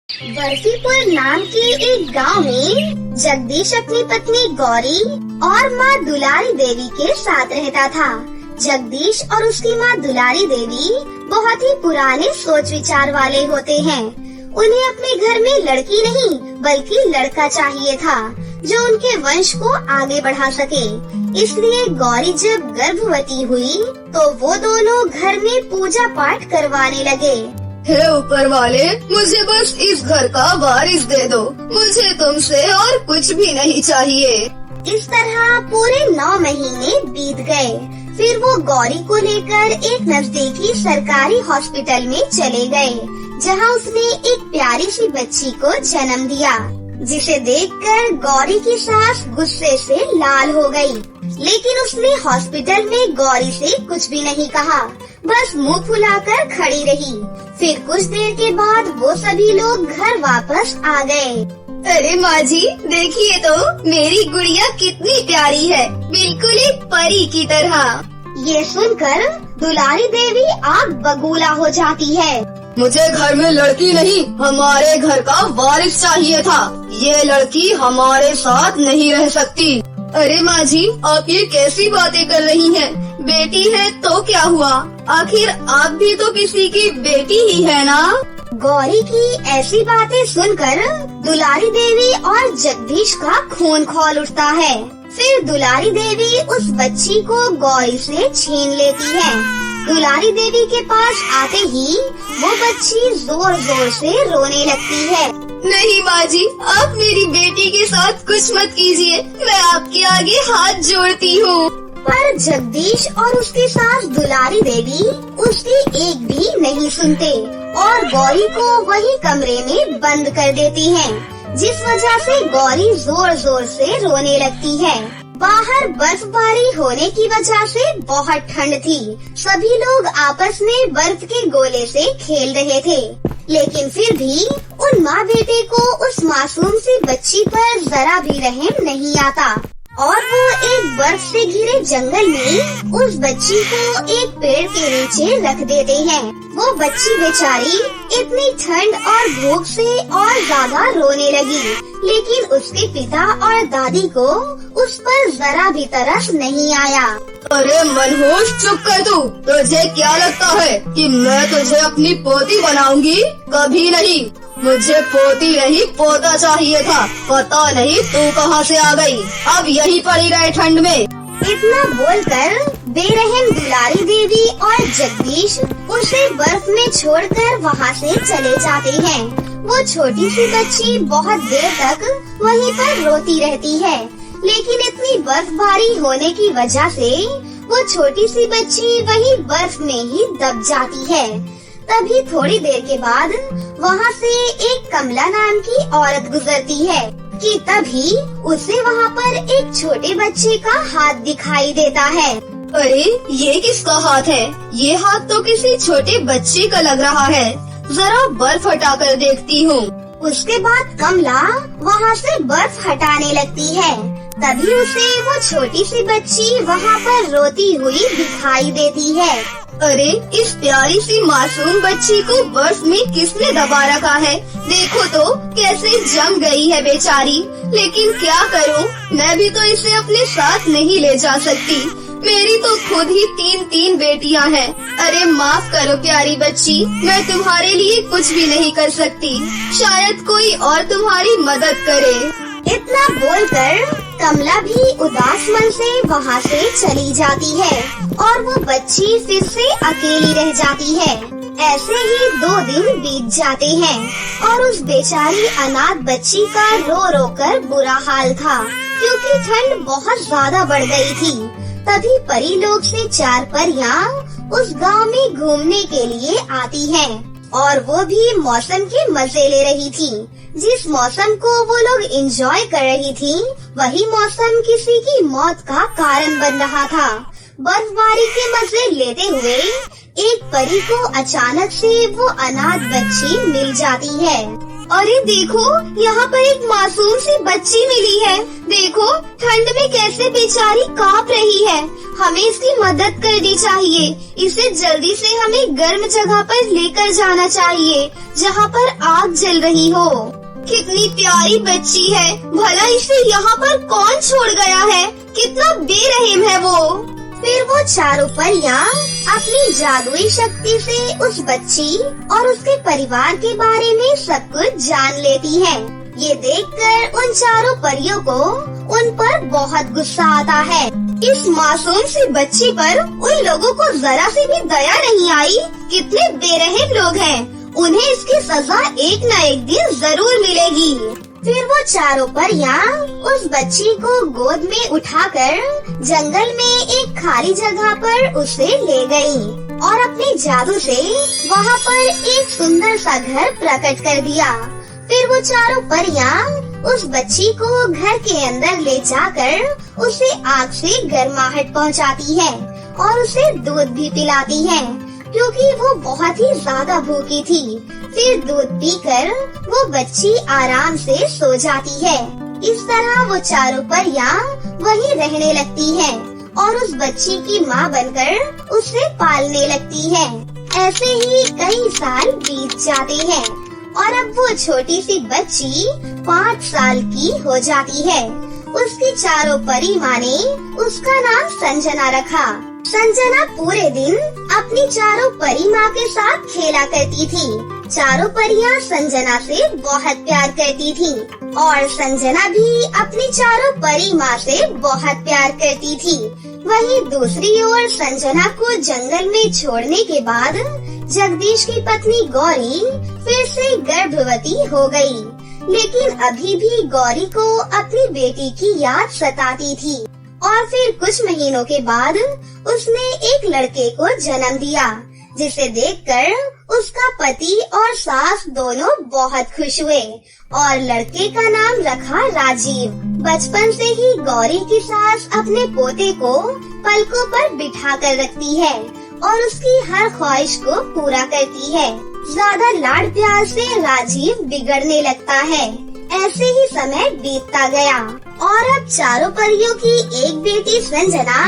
बर्फीपुर नाम के एक गांव में जगदीश अपनी पत्नी गौरी और माँ दुलारी देवी के साथ रहता था। जगदीश और उसकी माँ दुलारी देवी बहुत ही पुराने सोच विचार वाले होते हैं। उन्हें अपने घर में लड़की नहीं बल्कि लड़का चाहिए था जो उनके वंश को आगे बढ़ा सके। इसलिए गौरी जब गर्भवती हुई तो वो दोनों घर में पूजा पाठ करवाने लगे। हे ऊपर वाले, मुझे बस इस घर का वारिस दे दो, मुझे तुमसे और कुछ भी नहीं चाहिए। इस तरह पूरे 9 महीने बीत गए। फिर वो गौरी को लेकर एक नजदीकी सरकारी हॉस्पिटल में चले गए, जहां उसने एक प्यारी सी बच्ची को जन्म दिया, जिसे देखकर गौरी की सास गुस्से से लाल हो गई। लेकिन उसने हॉस्पिटल में गौरी से कुछ भी नहीं कहा, बस मुंह फुलाकर खड़ी रही। फिर कुछ देर के बाद वो सभी लोग घर वापस आ गए। अरे माँ जी, देखिए तो मेरी गुड़िया कितनी प्यारी है, बिल्कुल एक परी की तरह। ये सुनकर दुलारी देवी आग बबूला हो जाती है। मुझे घर में लड़की नहीं, हमारे घर का वारिस चाहिए था। ये लड़की हमारे साथ नहीं रह सकती। अरे माँ जी, आप ये कैसी बातें कर रही हैं? बेटी है तो क्या हुआ, आखिर आप भी तो किसी की बेटी ही है ना। गौरी की ऐसी बातें सुनकर दुलारी देवी और जगदीश का खून खौल उठता है। फिर दुलारी देवी उस बच्ची को गौरी से छीन लेती है। दुलारी देवी के पास आते ही वो बच्ची जोर जोर से रोने लगती है। नहीं माँ जी, आप मेरी बेटी के साथ कुछ मत कीजिए, मैं आपके आगे हाथ जोड़ती हूँ। पर जगदीश और उसकी सास दुलारी देवी उसकी एक भी नहीं सुनते और गौरी को वही कमरे में बंद कर देती हैं, जिस वजह से गौरी जोर जोर से रोने लगती है। बाहर बर्फबारी होने की वजह से बहुत ठंड थी। सभी लोग आपस में बर्फ के गोले से खेल रहे थे, लेकिन फिर भी उन माँ बेटे को उस मासूम सी बच्ची पर जरा भी रहम नहीं आता और वो एक बर्फ से घिरे जंगल में उस बच्ची को एक पेड़ के नीचे रख देते हैं। वो बच्ची बेचारी इतनी ठंड और भूख से और ज्यादा रोने लगी, लेकिन उसके पिता और दादी को उस पर जरा भी तरस नहीं आया। अरे मनहूस, चुप कर तू। तुझे क्या लगता है कि मैं तुझे अपनी पोती बनाऊंगी? कभी नहीं। मुझे पोती नहीं पोता चाहिए था। पता नहीं तू कहाँ से आ गई, अब यहीं पड़ी रहे ठंड में। इतना बोलकर बेरहम दुलारी देवी और जगदीश उसे बर्फ में छोड़कर वहाँ से चले जाते हैं। वो छोटी सी बच्ची बहुत देर तक वहीं पर रोती रहती है, लेकिन इतनी बर्फबारी होने की वजह से वो छोटी सी बच्ची वहीं बर्फ में ही दब जाती है। तभी थोड़ी देर के बाद वहाँ से एक कमला नाम की औरत गुजरती है कि तभी उसे वहाँ पर एक छोटे बच्चे का हाथ दिखाई देता है। अरे ये किसका हाथ है? ये हाथ तो किसी छोटे बच्चे का लग रहा है। जरा बर्फ हटाकर देखती हूँ। उसके बाद कमला वहाँ से बर्फ हटाने लगती है। तभी उसे वो छोटी सी बच्ची वहाँ पर रोती हुई दिखाई देती है। अरे इस प्यारी सी मासूम बच्ची को बर्फ में किसने दबा रखा है? देखो तो कैसे जम गई है बेचारी। लेकिन क्या करूँ, मैं भी तो इसे अपने साथ नहीं ले जा सकती। मेरी तो खुद ही 3 बेटियां हैं। अरे माफ करो प्यारी बच्ची, मैं तुम्हारे लिए कुछ भी नहीं कर सकती। शायद कोई और तुम्हारी मदद करे। इतना बोलकर कमला भी उदास मन से वहाँ से चली जाती है और वो बच्ची फिर से अकेली रह जाती है। ऐसे ही 2 दिन बीत जाते हैं और उस बेचारी अनाथ बच्ची का रो रो कर बुरा हाल था, क्योंकि ठंड बहुत ज्यादा बढ़ गई थी। तभी परी लोग से 4 परियां उस गांव में घूमने के लिए आती हैं और वो भी मौसम के मजे ले रही थी। जिस मौसम को वो लोग एंजॉय कर रही थी, वही मौसम किसी की मौत का कारण बन रहा था। बर्फबारी के मजे लेते हुए एक परी को अचानक से वो अनाथ बच्ची मिल जाती है। अरे देखो, यहाँ पर एक मासूम सी बच्ची मिली है। देखो ठंड में कैसे बेचारी कांप रही है। हमें इसकी मदद करनी चाहिए। इसे जल्दी से हमें गर्म जगह पर लेकर जाना चाहिए, जहाँ पर आग जल रही हो। कितनी प्यारी बच्ची है, भला इसे यहाँ पर कौन छोड़ गया है? कितना बेरहम है वो। फिर वो चारों परियां अपनी जादुई शक्ति से उस बच्ची और उसके परिवार के बारे में सब कुछ जान लेती हैं। ये देखकर उन चारों परियों को उन पर बहुत गुस्सा आता है। इस मासूम सी बच्ची पर उन लोगों को जरा सी भी दया नहीं आई। कितने बेरहम लोग हैं। उन्हें इसकी सजा एक न एक दिन जरूर मिलेगी। फिर वो चारों परियां उस बच्ची को गोद में उठाकर जंगल में एक खाली जगह पर उसे ले गईं और अपने जादू से वहाँ पर एक सुंदर सा घर प्रकट कर दिया। फिर वो चारों परियां उस बच्ची को घर के अंदर ले जाकर उसे आग से गर्माहट पहुँचाती है और उसे दूध भी पिलाती है, क्योंकि वो बहुत ही ज्यादा भूखी थी। फिर दूध पीकर वो बच्ची आराम से सो जाती है। इस तरह वो चारों परियां वहीं रहने लगती हैं और उस बच्ची की माँ बनकर उसे पालने लगती हैं। ऐसे ही कई साल बीत जाते हैं और अब वो छोटी सी बच्ची 5 साल की हो जाती है। उसकी चारों परी माँ ने उसका नाम संजना रखा। संजना पूरे दिन अपनी चारों परी माँ के साथ खेला करती थी। चारों परियां संजना से बहुत प्यार करती थी और संजना भी अपनी चारों परी माँ से बहुत प्यार करती थी। वहीं दूसरी ओर संजना को जंगल में छोड़ने के बाद जगदीश की पत्नी गौरी फिर से गर्भवती हो गई, लेकिन अभी भी गौरी को अपनी बेटी की याद सताती थी। और फिर कुछ महीनों के बाद उसने एक लड़के को जन्म दिया, जिसे देखकर उसका पति और सास दोनों बहुत खुश हुए और लड़के का नाम रखा राजीव। बचपन से ही गौरी की सास अपने पोते को पलकों पर बिठा कर रखती है और उसकी हर ख्वाहिश को पूरा करती है। ज्यादा लाड़ प्यार से राजीव बिगड़ने लगता है। ऐसे ही समय बीतता गया और अब चारों परियों की एक बेटी संजना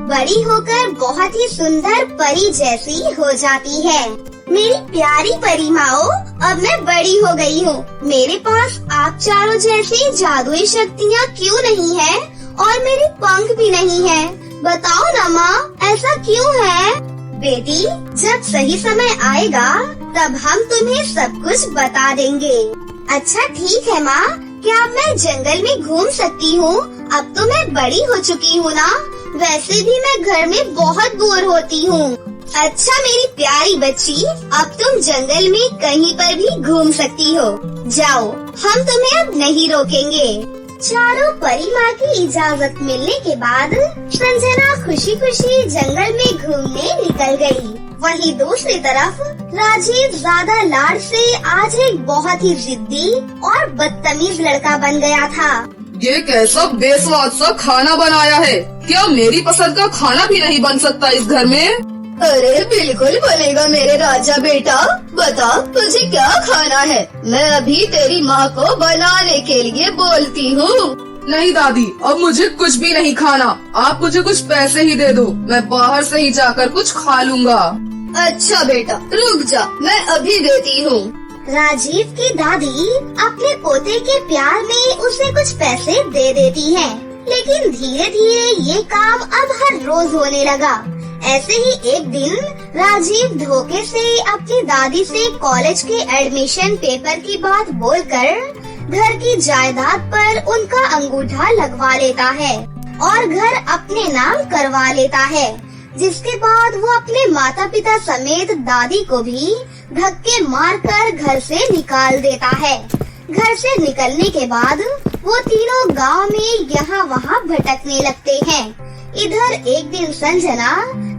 बड़ी होकर बहुत ही सुंदर परी जैसी हो जाती है। मेरी प्यारी परी माओ, अब मैं बड़ी हो गई हूँ। मेरे पास आप चारों जैसी जादुई शक्तियाँ क्यों नहीं है और मेरे पंख भी नहीं है? बताओ ना माँ, ऐसा क्यों है? बेटी, जब सही समय आएगा तब हम तुम्हें सब कुछ बता देंगे। अच्छा ठीक है माँ, क्या अब मैं जंगल में घूम सकती हूँ? अब तो मैं बड़ी हो चुकी हूँ ना। वैसे भी मैं घर में बहुत बोर होती हूँ। अच्छा मेरी प्यारी बच्ची, अब तुम जंगल में कहीं पर भी घूम सकती हो। जाओ, हम तुम्हें अब नहीं रोकेंगे। चारों परी माँ की इजाजत मिलने के बाद संजना खुशी खुशी जंगल में घूमने निकल गई। वहीं दूसरी तरफ राजीव ज्यादा लाड़ से आज एक बहुत ही जिद्दी और बदतमीज लड़का बन गया था। ये कैसा बेस्वाद सा खाना बनाया है? क्या मेरी पसंद का खाना भी नहीं बन सकता इस घर में? अरे बिल्कुल बनेगा मेरे राजा बेटा। बता तुझे क्या खाना है? मैं अभी तेरी माँ को बनाने के लिए बोलती हूँ। नहीं दादी, अब मुझे कुछ भी नहीं खाना। आप मुझे कुछ पैसे ही दे दो, मैं बाहर से ही जाकर कुछ खा लूँगा। अच्छा बेटा रुक जा, मैं अभी देती हूँ। राजीव की दादी अपने पोते के प्यार में उसे कुछ पैसे दे देती है, लेकिन धीरे धीरे ये काम अब हर रोज होने लगा। ऐसे ही एक दिन राजीव धोखे से अपनी दादी से कॉलेज के एडमिशन पेपर की बात बोलकर घर की जायदाद पर उनका अंगूठा लगवा लेता है और घर अपने नाम करवा लेता है, जिसके बाद वो अपने माता पिता समेत दादी को भी धक्के मारकर घर से निकाल देता है। घर से निकलने के बाद वो तीनों गांव में यहाँ वहाँ भटकने लगते हैं। इधर एक दिन संजना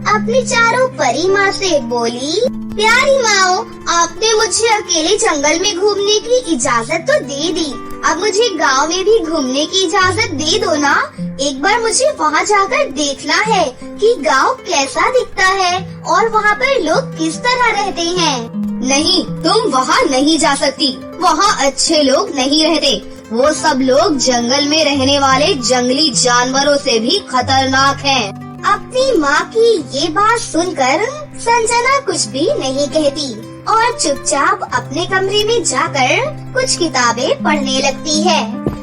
अपनी चारों परी माँ से बोली, प्यारी माँ, आपने मुझे अकेले जंगल में घूमने की इजाजत तो दे दी, अब मुझे गांव में भी घूमने की इजाजत दे दो ना। एक बार मुझे वहाँ जाकर देखना है कि गांव कैसा दिखता है और वहाँ पर लोग किस तरह रहते हैं। नहीं, तुम वहाँ नहीं जा सकती। वहाँ अच्छे लोग नहीं रहते। वो सब लोग जंगल में रहने वाले जंगली जानवरों से भी खतरनाक हैं। अपनी माँ की ये बात सुनकर संजना कुछ भी नहीं कहती और चुपचाप अपने कमरे में जाकर कुछ किताबें पढ़ने लगती है।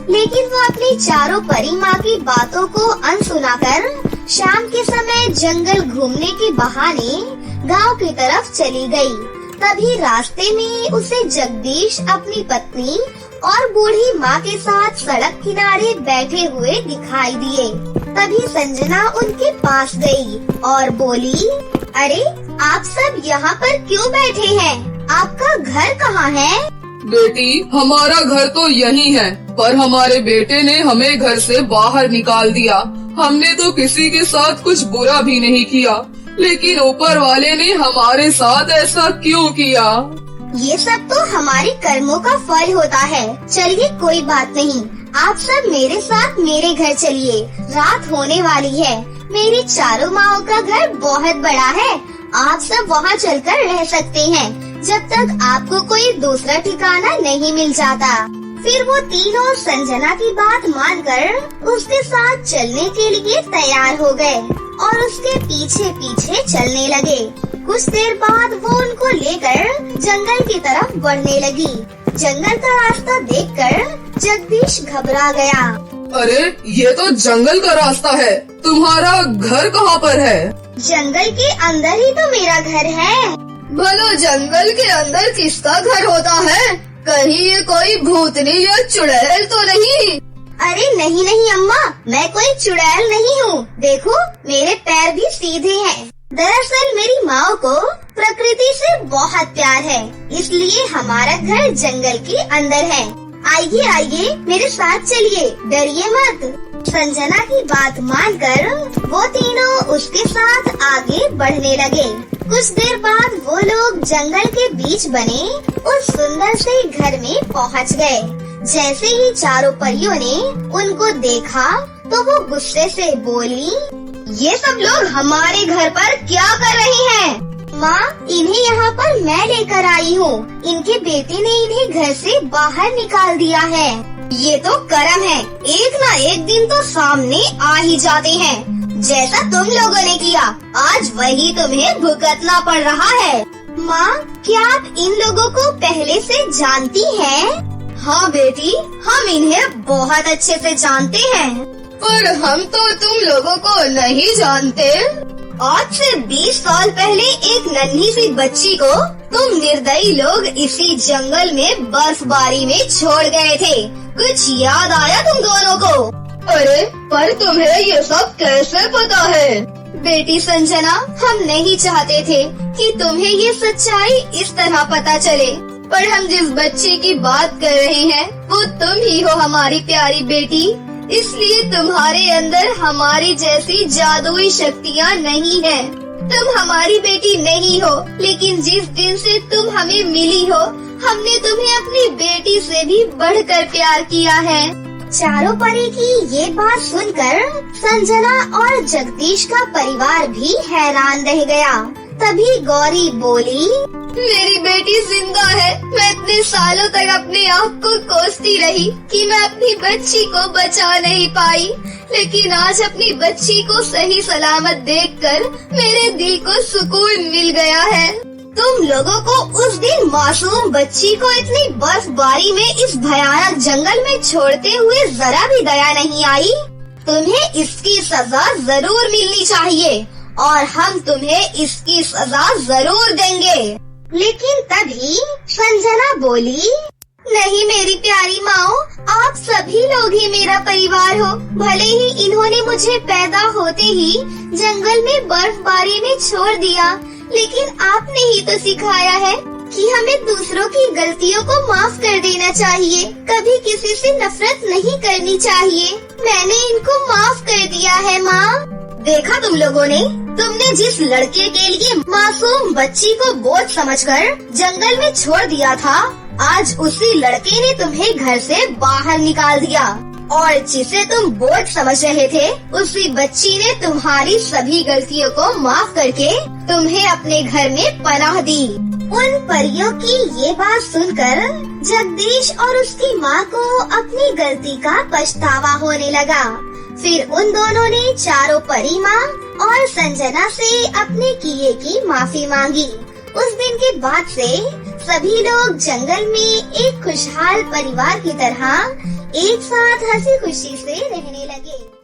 लेकिन वो अपनी चारों परी माँ की बातों को अनसुना कर शाम के समय जंगल घूमने के बहाने गांव की तरफ चली गई। तभी रास्ते में उसे जगदीश अपनी पत्नी और बूढ़ी माँ के साथ सड़क किनारे बैठे हुए दिखाई दिए। तभी संजना उनके पास गई और बोली, अरे आप सब यहाँ पर क्यों बैठे हैं? आपका घर कहाँ है? बेटी, हमारा घर तो यही है, पर हमारे बेटे ने हमें घर से बाहर निकाल दिया। हमने तो किसी के साथ कुछ बुरा भी नहीं किया, लेकिन ऊपर वाले ने हमारे साथ ऐसा क्यों किया? ये सब तो हमारे कर्मों का फल होता है। चलिए कोई बात नहीं, आप सब मेरे साथ मेरे घर चलिए। रात होने वाली है। मेरी चारों माओं का घर बहुत बड़ा है। आप सब वहाँ चलकर रह सकते हैं जब तक आपको कोई दूसरा ठिकाना नहीं मिल जाता। फिर वो तीनों संजना की बात मानकर उसके साथ चलने के लिए तैयार हो गए और उसके पीछे पीछे चलने लगे। कुछ देर बाद वो उनको लेकर जंगल की तरफ बढ़ने लगी। जंगल का रास्ता देखकर जगदीश घबरा गया। अरे ये तो जंगल का रास्ता है, तुम्हारा घर कहाँ पर है? जंगल के अंदर ही तो मेरा घर है। भला जंगल के अंदर किसका घर होता है? कहीं ये कोई भूतनी या चुड़ैल तो नहीं? अरे नहीं नहीं अम्मा, मैं कोई चुड़ैल नहीं हूँ। देखो मेरे पैर भी सीधे हैं। दरअसल मेरी माँ को प्रकृति से बहुत प्यार है, इसलिए हमारा घर जंगल के अंदर है। आइए आइए मेरे साथ चलिए, डरिए मत। संजना की बात मानकर वो तीनों उसके साथ आगे बढ़ने लगे। कुछ देर बाद वो लोग जंगल के बीच बने उस सुंदर से घर में पहुंच गए। जैसे ही चारों परियों ने उनको देखा तो वो गुस्से से बोली, ये सब लोग हमारे घर पर क्या कर रही हैं? माँ, इन्हें यहाँ पर मैं लेकर आई हूँ। इनके बेटे ने इन्हें घर से बाहर निकाल दिया है। ये तो कर्म है, एक ना एक दिन तो सामने आ ही जाते हैं। जैसा तुम लोगों ने किया, आज वही तुम्हें भुगतना पड़ रहा है। माँ, क्या आप इन लोगों को पहले से जानती हैं? हाँ बेटी, हम इन्हें बहुत अच्छे से जानते हैं, पर हम तो तुम लोगों को नहीं जानते। आज से 20 साल पहले एक नन्ही सी बच्ची को तुम निर्दयी लोग इसी जंगल में बर्फबारी में छोड़ गए थे। कुछ याद आया तुम दोनों को? अरे पर तुम्हें ये सब कैसे पता है? बेटी संजना, हम नहीं चाहते थे कि तुम्हें ये सच्चाई इस तरह पता चले, पर हम जिस बच्चे की बात कर रहे हैं वो तुम ही हो हमारी प्यारी बेटी। इसलिए तुम्हारे अंदर हमारी जैसी जादुई शक्तियाँ नहीं है। तुम हमारी बेटी नहीं हो, लेकिन जिस दिन से तुम हमें मिली हो, हमने तुम्हें अपनी बेटी से भी बढ़कर प्यार किया है। चारों परी की ये बात सुनकर संजना और जगदीश का परिवार भी हैरान रह गया। तभी गौरी बोली, मेरी बेटी जिंदा है। मैं इतने सालों तक अपने आप को कोसती रही कि मैं अपनी बच्ची को बचा नहीं पाई, लेकिन आज अपनी बच्ची को सही सलामत देखकर मेरे दिल को सुकून मिल गया है। तुम लोगों को उस दिन मासूम बच्ची को इतनी बर्फबारी में इस भयानक जंगल में छोड़ते हुए जरा भी दया नहीं आई। तुम्हें इसकी सजा जरूर मिलनी चाहिए और हम तुम्हें इसकी सजा जरूर देंगे। लेकिन तभी संजना बोली, नहीं मेरी प्यारी माँ, आप सभी लोग ही मेरा परिवार हो। भले ही इन्होंने मुझे पैदा होते ही जंगल में बर्फबारी में छोड़ दिया, लेकिन आपने ही तो सिखाया है कि हमें दूसरों की गलतियों को माफ कर देना चाहिए, कभी किसी से नफरत नहीं करनी चाहिए। मैंने इनको माफ कर दिया है माँ। देखा तुम लोगों ने, तुमने जिस लड़के के लिए मासूम बच्ची को बोझ समझकर जंगल में छोड़ दिया था, आज उसी लड़के ने तुम्हें घर से बाहर निकाल दिया, और जिसे तुम बोझ समझ रहे थे, उसी बच्ची ने तुम्हारी सभी गलतियों को माफ करके तुम्हें अपने घर में पनाह दी। उन परियों की ये बात सुनकर जगदीश और उसकी माँ को अपनी गलती का पछतावा होने लगा। फिर उन दोनों ने चारों परी माँ और संजना से अपने किए की माफी मांगी। उस दिन के बाद से सभी लोग जंगल में एक खुशहाल परिवार की तरह एक साथ हंसी खुशी से रहने लगे।